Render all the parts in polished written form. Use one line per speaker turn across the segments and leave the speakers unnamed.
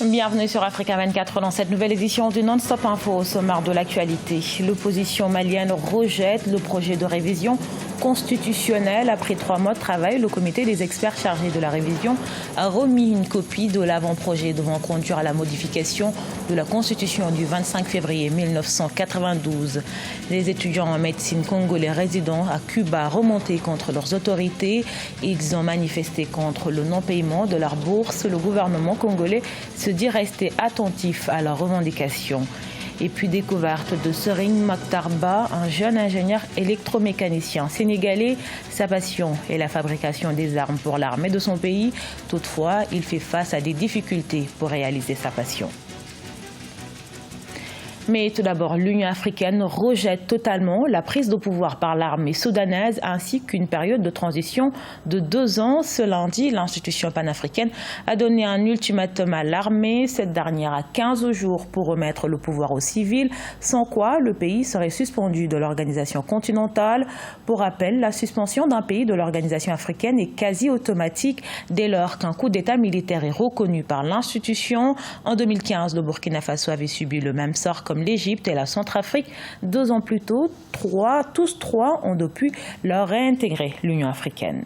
Bienvenue sur Africa 24 dans cette nouvelle édition du Non-Stop Info au sommaire de l'actualité. L'opposition malienne rejette le projet de révision constitutionnelle. Après 3 mois de travail, le comité des experts chargé de la révision a remis une copie de l'avant-projet devant conduire à la modification de la Constitution du 25 février 1992. Les étudiants en médecine congolais résidant à Cuba remontés contre leurs autorités. Ils ont manifesté contre le non-paiement de leur bourse. Le gouvernement congolais se dit rester attentif à leurs revendications. Et puis découverte de Serigne Maktarba, un jeune ingénieur électromécanicien sénégalais. Sa passion est la fabrication des armes pour l'armée de son pays. Toutefois, il fait face à des difficultés pour réaliser sa passion. Mais tout d'abord, l'Union africaine rejette totalement la prise de pouvoir par l'armée soudanaise ainsi qu'une période de transition de 2 ans. Ce lundi, l'institution panafricaine a donné un ultimatum à l'armée. Cette dernière a 15 jours pour remettre le pouvoir aux civils, sans quoi le pays serait suspendu de l'organisation continentale. Pour rappel, la suspension d'un pays de l'organisation africaine est quasi automatique dès lors qu'un coup d'État militaire est reconnu par l'institution. En 2015, le Burkina Faso avait subi le même sort comme l'Égypte et la Centrafrique. 2 ans plus tôt, tous trois ont depuis leur réintégré l'Union africaine.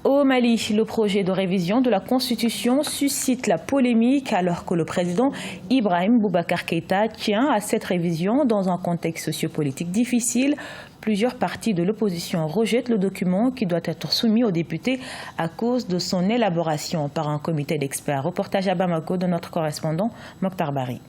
Au Mali, le projet de révision de la Constitution suscite la polémique alors que le président Ibrahim Boubacar Keïta tient à cette révision dans un contexte sociopolitique difficile. Plusieurs partis de l'opposition rejettent le document qui doit être soumis aux députés à cause de son élaboration par un comité d'experts. Reportage à Bamako de notre correspondant Mokhtar Bari.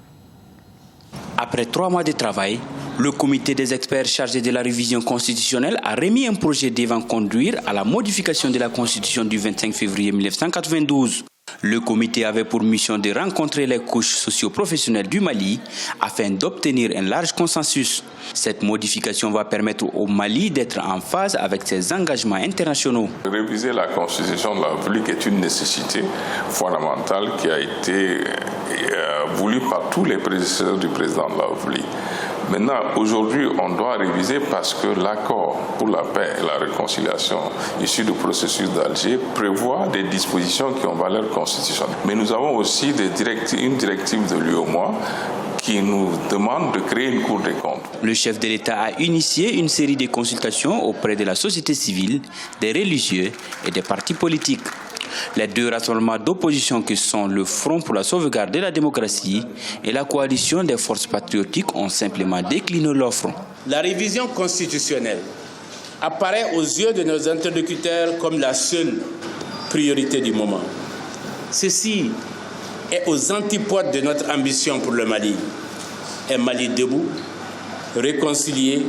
Après 3 mois de travail, le comité des experts chargé de la révision constitutionnelle a remis un projet devant conduire à la modification de la Constitution du 25 février 1992. Le comité avait pour mission de rencontrer les couches socio-professionnelles du Mali afin d'obtenir un large consensus. Cette modification va permettre au Mali d'être en phase avec ses engagements internationaux.
Réviser la Constitution de la République est une nécessité fondamentale qui a été voulue par tous les prédécesseurs du président de la République. Maintenant, aujourd'hui, on doit réviser parce que l'accord pour la paix et la réconciliation issu du processus d'Alger prévoit des dispositions qui ont valeur constitutionnelle. Mais nous avons aussi une directive de l'UEMOA qui nous demande de créer une Cour des comptes.
Le chef de l'État a initié une série de consultations auprès de la société civile, des religieux et des partis politiques. Les 2 rassemblements d'opposition qui sont le Front pour la sauvegarde de la démocratie et la coalition des forces patriotiques ont simplement décliné l'offre.
La révision constitutionnelle apparaît aux yeux de nos interlocuteurs comme la seule priorité du moment. Ceci est aux antipodes de notre ambition pour le Mali. Un Mali debout, réconcilié,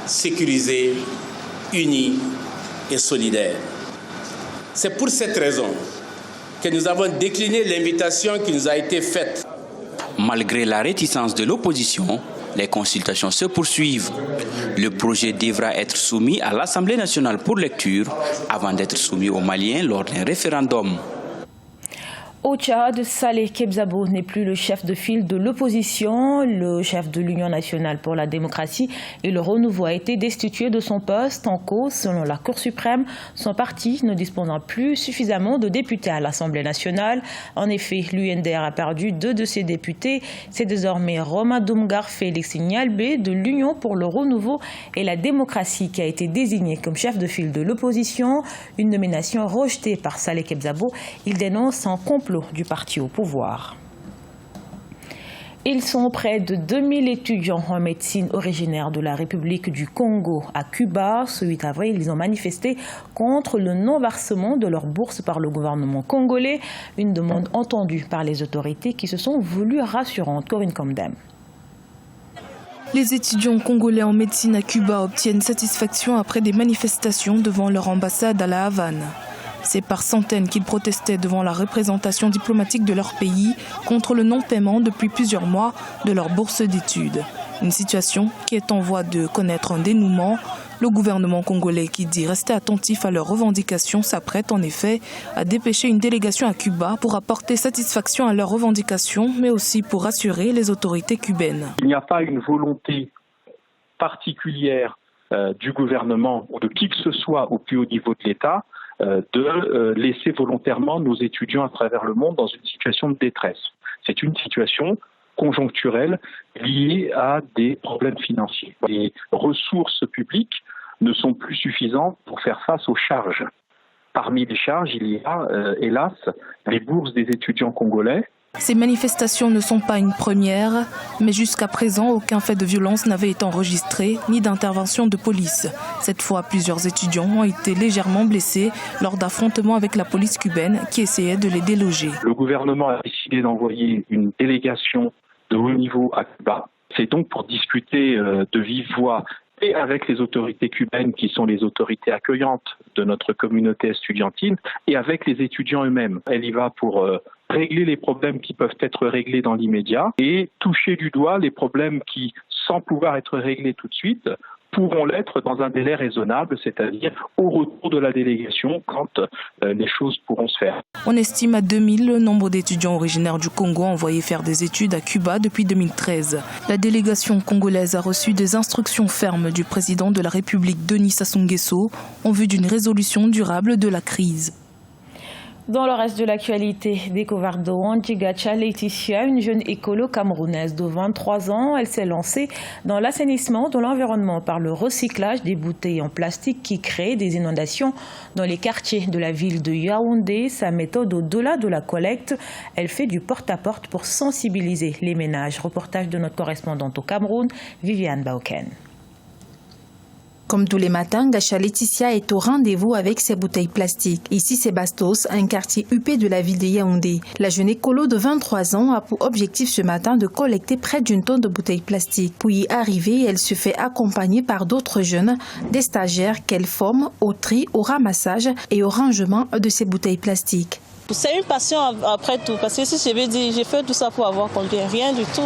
sécurisé, uni et solidaire. C'est pour cette raison que nous avons décliné l'invitation qui nous a été faite.
Malgré la réticence de l'opposition, les consultations se poursuivent. Le projet devra être soumis à l'Assemblée nationale pour lecture avant d'être soumis aux Maliens lors d'un référendum.
Au Tchad, Saleh Kebzabo n'est plus le chef de file de l'opposition. Le chef de l'Union nationale pour la démocratie et le renouveau a été destitué de son poste en cause, selon la Cour suprême, son parti ne disposant plus suffisamment de députés à l'Assemblée nationale. En effet, l'UNDR a perdu 2 de ses députés. C'est désormais Romain Doumgar Félix Nialbé de l'Union pour le renouveau et la démocratie qui a été désigné comme chef de file de l'opposition. Une nomination rejetée par Saleh Kebzabo. Il dénonce un complot du parti au pouvoir. Ils sont près de 2000 étudiants en médecine originaires de la République du Congo à Cuba. Ce 8 avril, ils ont manifesté contre le non-versement de leur bourse par le gouvernement congolais. Une demande entendue par les autorités qui se sont voulues rassurantes. Corinne Comdem.
Les étudiants congolais en médecine à Cuba obtiennent satisfaction après des manifestations devant leur ambassade à La Havane. C'est par centaines qu'ils protestaient devant la représentation diplomatique de leur pays contre le non-paiement depuis plusieurs mois de leur bourse d'études. Une situation qui est en voie de connaître un dénouement. Le gouvernement congolais, qui dit rester attentif à leurs revendications, s'apprête en effet à dépêcher une délégation à Cuba pour apporter satisfaction à leurs revendications, mais aussi pour rassurer les autorités cubaines.
Il n'y a pas une volonté particulière du gouvernement ou de qui que ce soit au plus haut niveau de l'État de laisser volontairement nos étudiants à travers le monde dans une situation de détresse. C'est une situation conjoncturelle liée à des problèmes financiers. Les ressources publiques ne sont plus suffisantes pour faire face aux charges. Parmi les charges, il y a, hélas, les bourses des étudiants congolais.
Ces manifestations ne sont pas une première, mais jusqu'à présent, aucun fait de violence n'avait été enregistré, ni d'intervention de police. Cette fois, plusieurs étudiants ont été légèrement blessés lors d'affrontements avec la police cubaine qui essayait de les déloger.
Le gouvernement a décidé d'envoyer une délégation de haut niveau à Cuba. C'est donc pour discuter de vive voix et avec les autorités cubaines qui sont les autorités accueillantes de notre communauté estudiantine et avec les étudiants eux-mêmes. Elle y va pour régler les problèmes qui peuvent être réglés dans l'immédiat et toucher du doigt les problèmes qui, sans pouvoir être réglés tout de suite, pourront l'être dans un délai raisonnable, c'est-à-dire au retour de la délégation quand les choses pourront se faire.
On estime à 2000 le nombre d'étudiants originaires du Congo envoyés faire des études à Cuba depuis 2013. La délégation congolaise a reçu des instructions fermes du président de la République Denis Sassou Nguesso en vue d'une résolution durable de la crise.
Dans le reste de l'actualité, découverte de Wanjigacha Laetitia, une jeune écolo camerounaise de 23 ans. Elle s'est lancée dans l'assainissement de l'environnement par le recyclage des bouteilles en plastique qui créent des inondations dans les quartiers de la ville de Yaoundé. Sa méthode, au-delà de la collecte, elle fait du porte-à-porte pour sensibiliser les ménages. Reportage de notre correspondante au Cameroun, Viviane Baoken.
Comme tous les matins, Gacha Laetitia est au rendez-vous avec ses bouteilles plastiques. Ici, c'est Bastos, un quartier huppé de la ville de Yaoundé. La jeune écolo de 23 ans a pour objectif ce matin de collecter près d'une tonne de bouteilles plastiques. Pour y arriver, elle se fait accompagner par d'autres jeunes, des stagiaires qu'elle forme au tri, au ramassage et au rangement de ces bouteilles plastiques.
C'est une passion après tout, parce que si je veux dire, j'ai fait tout ça pour avoir combien? Rien du tout.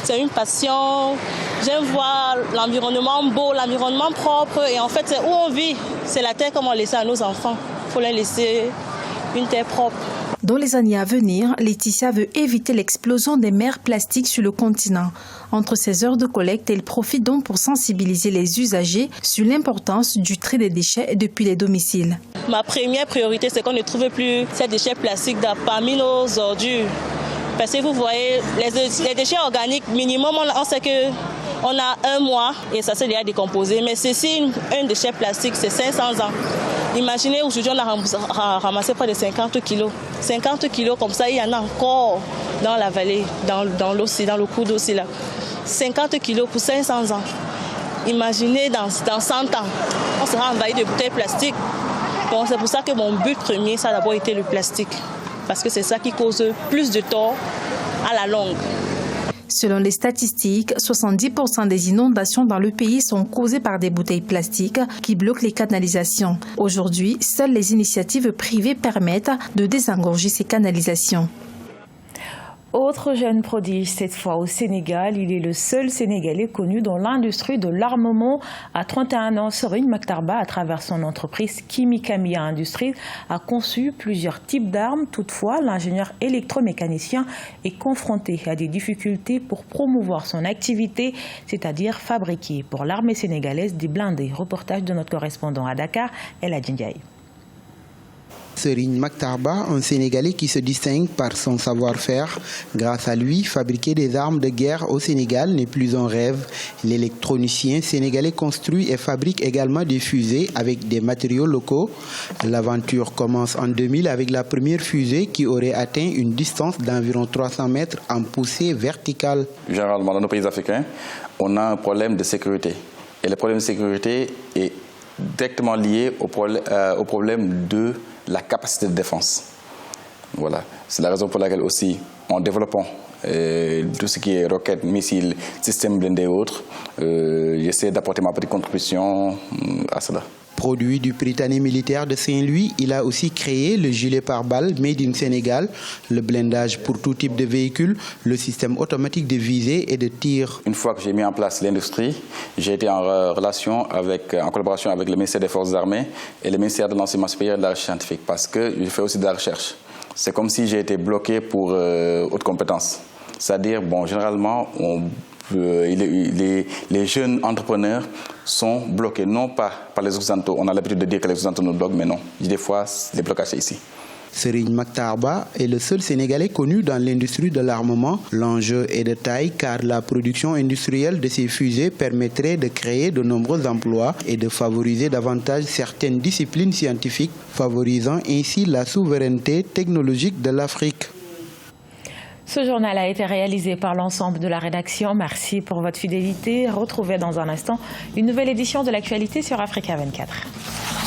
C'est une passion. J'aime voir l'environnement beau, l'environnement propre. Et en fait, c'est où on vit. C'est la terre comme on laisse à nos enfants. Il faut leur laisser une terre propre.
Dans les années à venir, Laetitia veut éviter l'explosion des mers plastiques sur le continent. Entre ces heures de collecte, elle profite donc pour sensibiliser les usagers sur l'importance du tri des déchets depuis les domiciles.
Ma première priorité, c'est qu'on ne trouve plus ces déchets plastiques parmi nos ordures. Parce que vous voyez, les déchets organiques, minimum, on sait qu'on a 1 mois et ça s'est déjà décomposé. Mais ceci, un déchet plastique, c'est 500 ans. Imaginez, aujourd'hui, on a ramassé près de 50 kilos. 50 kilos comme ça, il y en a encore dans la vallée, dans l'eau, dans le cours d'eau aussi là. 50 kilos pour 500 ans. Imaginez dans 100 ans, on sera envahi de bouteilles plastiques. Donc c'est pour ça que mon but premier, ça a d'abord été le plastique. Parce que c'est ça qui cause plus de tort à la longue.
Selon les statistiques, 70% des inondations dans le pays sont causées par des bouteilles plastiques qui bloquent les canalisations. Aujourd'hui, seules les initiatives privées permettent de désengorger ces canalisations.
Autre jeune prodige, cette fois au Sénégal. Il est le seul Sénégalais connu dans l'industrie de l'armement. À 31 ans, Serigne Maktarba, à travers son entreprise Kimikamiya Industries, a conçu plusieurs types d'armes. Toutefois, l'ingénieur électromécanicien est confronté à des difficultés pour promouvoir son activité, c'est-à-dire fabriquer pour l'armée sénégalaise des blindés. Reportage de notre correspondant à Dakar, El Adjindiaï.
Serigne Maktarba, un Sénégalais qui se distingue par son savoir-faire. Grâce à lui, fabriquer des armes de guerre au Sénégal n'est plus un rêve. L'électronicien sénégalais construit et fabrique également des fusées avec des matériaux locaux. L'aventure commence en 2000 avec la première fusée qui aurait atteint une distance d'environ 300 mètres en poussée verticale.
Généralement, dans nos pays africains, on a un problème de sécurité. Et le problème de sécurité est directement lié au problème de la capacité de défense. Voilà. C'est la raison pour laquelle aussi, en développant tout ce qui est roquettes, missiles, systèmes blindés et autres, j'essaie d'apporter ma petite contribution à cela.
Produit du Prytanée militaire de Saint-Louis, il a aussi créé le gilet pare-balles Made in Sénégal, le blindage pour tout type de véhicule, le système automatique de visée et de tir.
Une fois que j'ai mis en place l'industrie, j'ai été en collaboration avec le ministère des Forces armées et le ministère de l'Enseignement supérieur et de la Recherche scientifique, parce que je fais aussi de la recherche. C'est comme si j'ai été bloqué pour haute compétence. C'est-à-dire, généralement, on les jeunes entrepreneurs sont bloqués, non pas par les Occidentaux. On a l'habitude de dire que les Occidentaux nous bloquent, mais non. Des fois, les blocages sont ici.
Serigne Mactar Ba est le seul Sénégalais connu dans l'industrie de l'armement. L'enjeu est de taille car la production industrielle de ces fusées permettrait de créer de nombreux emplois et de favoriser davantage certaines disciplines scientifiques, favorisant ainsi la souveraineté technologique de l'Afrique.
Ce journal a été réalisé par l'ensemble de la rédaction. Merci pour votre fidélité. Retrouvez dans un instant une nouvelle édition de l'actualité sur Africa 24.